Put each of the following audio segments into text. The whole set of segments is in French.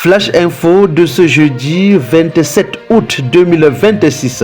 Flash info de ce jeudi 27 août 2026.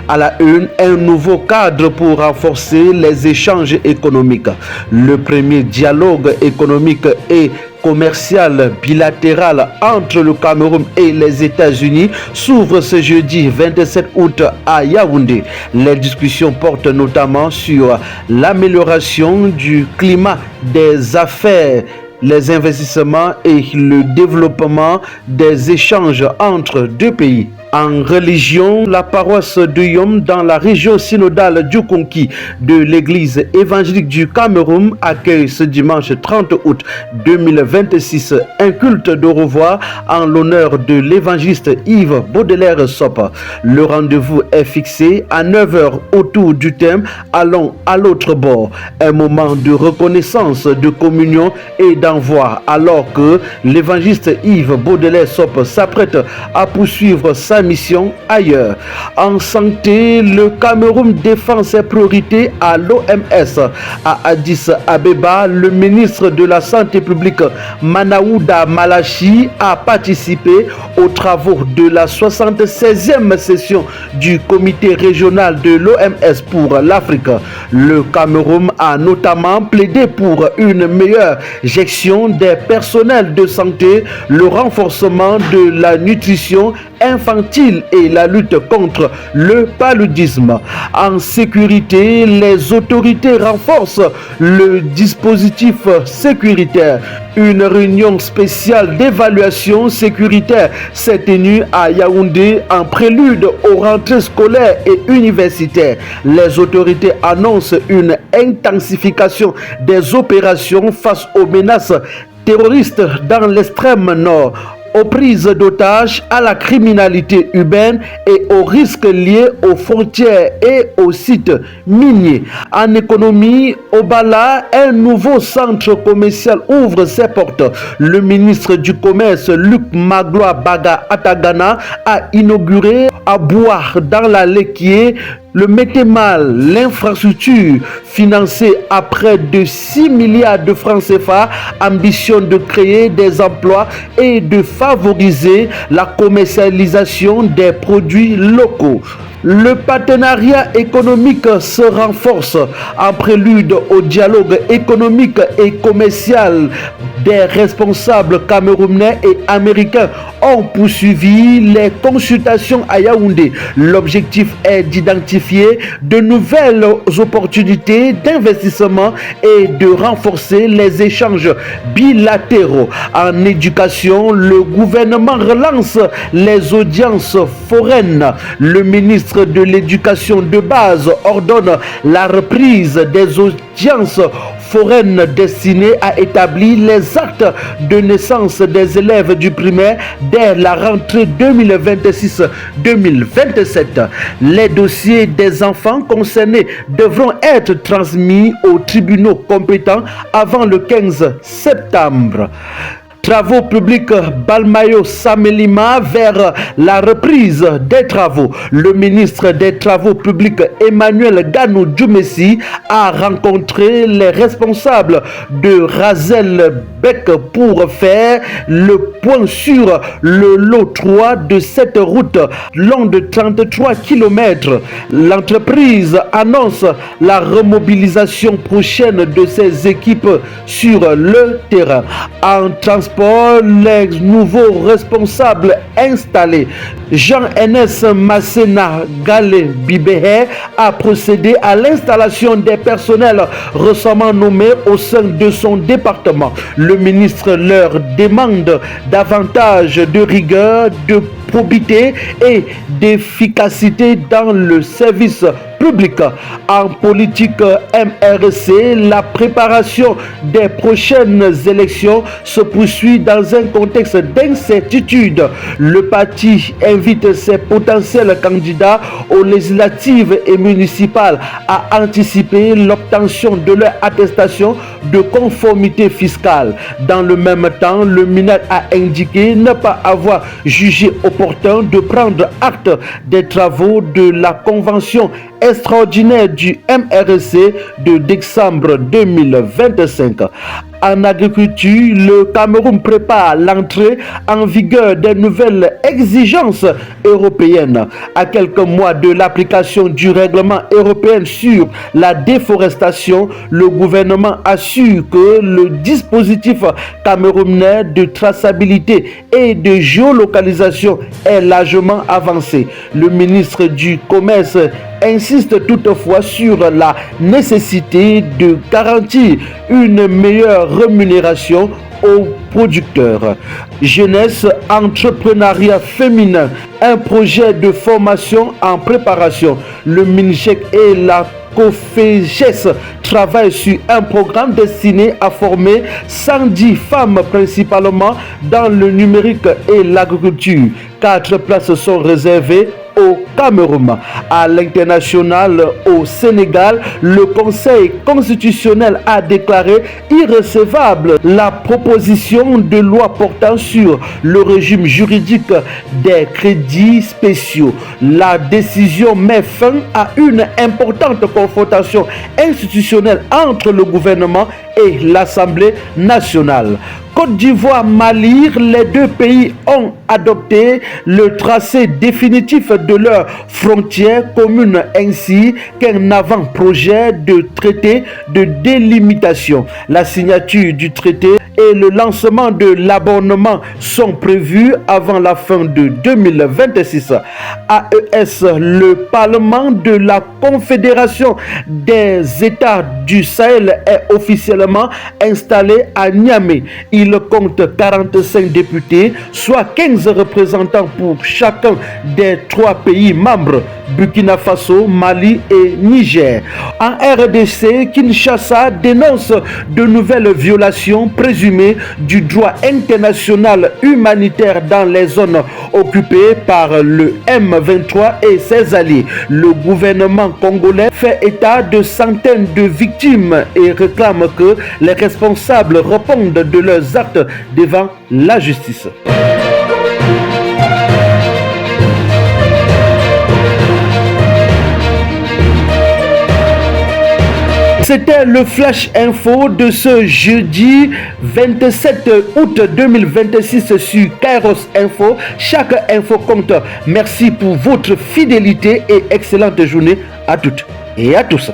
À la une, un nouveau cadre pour renforcer les échanges économiques. Le premier dialogue économique et commercial bilatéral entre le Cameroun et les États-Unis s'ouvre ce jeudi 27 août à Yaoundé. Les discussions portent notamment sur l'amélioration du climat des affaires, les investissements et le développement des échanges entre deux pays. En religion, la paroisse de Yom dans la région synodale du Konki de l'église évangélique du Cameroun accueille ce dimanche 30 août 2026 un culte de revoir en l'honneur de l'évangéliste Yves Baudelaire Sop. Le rendez-vous est fixé à 9h autour du thème Allons à l'autre bord. Un moment de reconnaissance, de communion et d'envoi alors que l'évangéliste Yves Baudelaire Sop s'apprête à poursuivre sa mission ailleurs. En santé, le Cameroun défend ses priorités à l'OMS. À Addis Abeba, le ministre de la Santé publique Manaouda Malachi a participé aux travaux de la 76e session du comité régional de l'OMS pour l'Afrique. Le Cameroun a notamment plaidé pour une meilleure gestion des personnels de santé, le renforcement de la nutrition infantile et la lutte contre le paludisme. En sécurité, les autorités renforcent le dispositif sécuritaire. Une réunion spéciale d'évaluation sécuritaire s'est tenue à Yaoundé en prélude aux rentrées scolaires et universitaires. Les autorités annoncent une intensification des opérations face aux menaces terroristes dans l'extrême nord, aux prises d'otages, à la criminalité urbaine et aux risques liés aux frontières et aux sites miniers. En économie, au Bala, un nouveau centre commercial ouvre ses portes. Le ministre du Commerce, Luc Magloire Baga Atagana, a inauguré à Boire dans la Lequier le Métémal, l'infrastructure financée à près de 6 milliards de francs CFA, ambitionne de créer des emplois et de favoriser la commercialisation des produits locaux. Le partenariat économique se renforce en prélude au dialogue économique et commercial. Des responsables camerounais et américains ont poursuivi les consultations à Yaoundé. L'objectif est d'identifier de nouvelles opportunités d'investissement et de renforcer les échanges bilatéraux. En éducation, le gouvernement relance les audiences foraines. Le ministre de l'Éducation de base ordonne la reprise des audiences foraines destinées à établir les actes de naissance des élèves du primaire dès la rentrée 2026-2027. Les dossiers des enfants concernés devront être transmis aux tribunaux compétents avant le 15 septembre. Travaux publics Balmayo Samelima vers la reprise des travaux. Le ministre des Travaux publics Emmanuel Ganou Djoumessi a rencontré les responsables de Razel Beck pour faire le point sur le lot 3 de cette route long de 33 km. L'entreprise annonce la remobilisation prochaine de ses équipes sur le terrain. En transport, les nouveaux responsables installés. Jean-Enes Massena Gale Bibéhe a procédé à l'installation des personnels récemment nommés au sein de son département. Le ministre leur demande davantage de rigueur, de probité et d'efficacité dans le service public. En politique MRC, la préparation des prochaines élections se poursuit dans un contexte d'incertitude. Le parti invite ses potentiels candidats aux législatives et municipales à anticiper l'obtention de leur attestation de conformité fiscale. Dans le même temps, le MINAC a indiqué ne pas avoir jugé opportun de prendre acte des travaux de la convention extraordinaire du MRC de décembre 2025. En agriculture, le Cameroun prépare l'entrée en vigueur des nouvelles exigences européennes. À quelques mois de l'application du règlement européen sur la déforestation, le gouvernement assure que le dispositif camerounais de traçabilité et de géolocalisation est largement avancé. Le ministre du Commerce insiste toutefois sur la nécessité de garantir une meilleure rémunération aux producteurs. Jeunesse, entrepreneuriat féminin, un projet de formation en préparation. Le MINJEC et la COFEGES travaillent sur un programme destiné à former 110 femmes principalement dans le numérique et l'agriculture. 4 places sont réservées au Cameroun. À l'international, au Sénégal, le Conseil constitutionnel a déclaré irrecevable la proposition de loi portant sur le régime juridique des crédits spéciaux. La décision met fin à une importante confrontation institutionnelle entre le gouvernement et l'Assemblée nationale. Côte d'Ivoire, Mali, les deux pays ont adopté le tracé définitif de leurs frontières communes ainsi qu'un avant-projet de traité de délimitation. La signature du traité et le lancement de l'abonnement sont prévus avant la fin de 2026. AES, le Parlement de la Confédération des États du Sahel est officiellement installé à Niamey. Il compte 45 députés, soit 15 représentants pour chacun des 3 pays membres, Burkina Faso, Mali et Niger. En RDC, Kinshasa dénonce de nouvelles violations présumées du droit international humanitaire dans les zones occupées par le M23 et ses alliés. Le gouvernement congolais fait état de centaines de victimes et réclame que les responsables répondent de leurs actes devant la justice. C'était le Flash Info de ce jeudi 27 août 2026 sur Kairos Info. Chaque info compte. Merci pour votre fidélité et excellente journée à toutes et à tous.